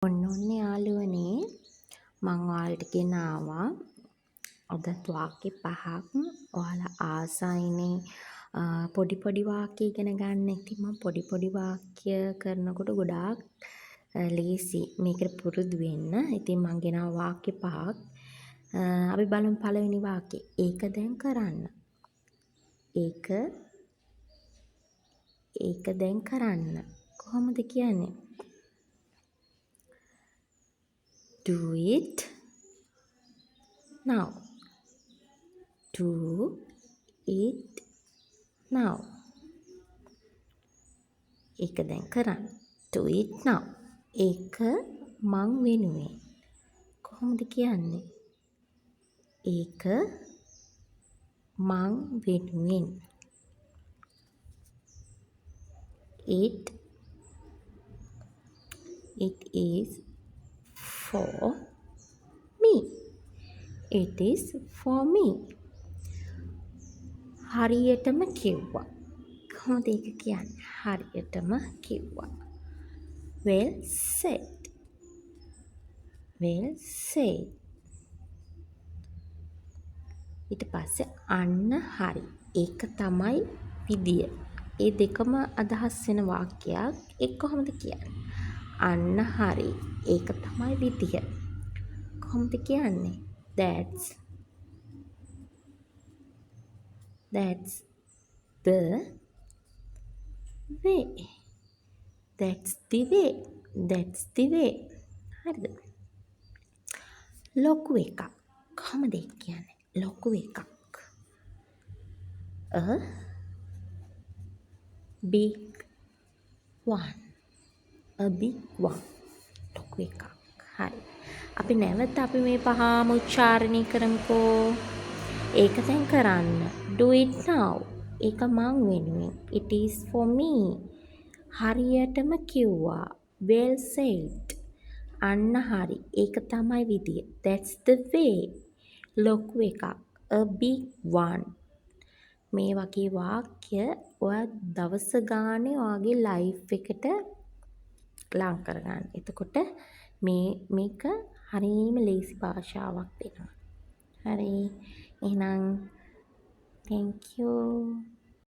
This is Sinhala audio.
ඔන්න යාළුවනේ මං ඔයාලට ගෙනාවා අදත් වාක්‍ය 5ක් ඔයාලා ආසයිනේ පොඩි පොඩි වාක්‍ය ඉගෙන ගන්න. ඉතින් මම පොඩි වාක්‍ය කරනකොට ගොඩාක් ලේසි මේකට පුරුදු වෙන්න. ඉතින් මං ගෙනාවා වාක්‍ය 5ක්. අපි බලමු පළවෙනි වාක්‍යය. ඒක දැන් කරන්න. ඒක දැන් කරන්න. කොහොමද කියන්නේ? Do it now. Do it now. ඒක දැන් කරන්න. Do it now. ඒක මං වෙනුවෙන්. කොහොමද කියන්නේ? ඒක මං වෙනුවෙන්. It is for me. It is for me. හරියටම කිව්වා. කොහොමද ඒක කියන්නේ? හරියටම කිව්වා. Well said. Well said. ඊට පස්සේ අන්න හරි. ඒක තමයි විදිය. ඒ දෙකම අදහස් වෙන වාක්‍යයක්. ඒක කොහොමද කියන්නේ? අන්න හරි. ඒක තමයි විදිය. කොහොමද කියන්නේ? That's the way. That's the way. That's the way. හරිද? ලොකු එකක්. කොහොමද ඒක කියන්නේ? ලොකු එකක්. A big one. A big one. ලොකු එකක්. හරි. අපි නැවත අපි මේ පහම උච්චාරණය කරමුකෝ. ඒක දැන් කරන්න. Do it now. ඒක මං වෙනුවෙන්. It is for me. හරියටම කිව්වා. Well said. අන්න හරි. ඒක තමයි විදිය. That's the way. ලොකු එකක්. A big one. මේ වගේ වාක්‍ය ඔයා දවස ගානේ ඔයාගේ ලයිෆ් එකට ලං කරගන්න. එතකොට මේක හරියම ලේසි භාෂාවක් වෙනවා. හරි. එහෙනම් thank you.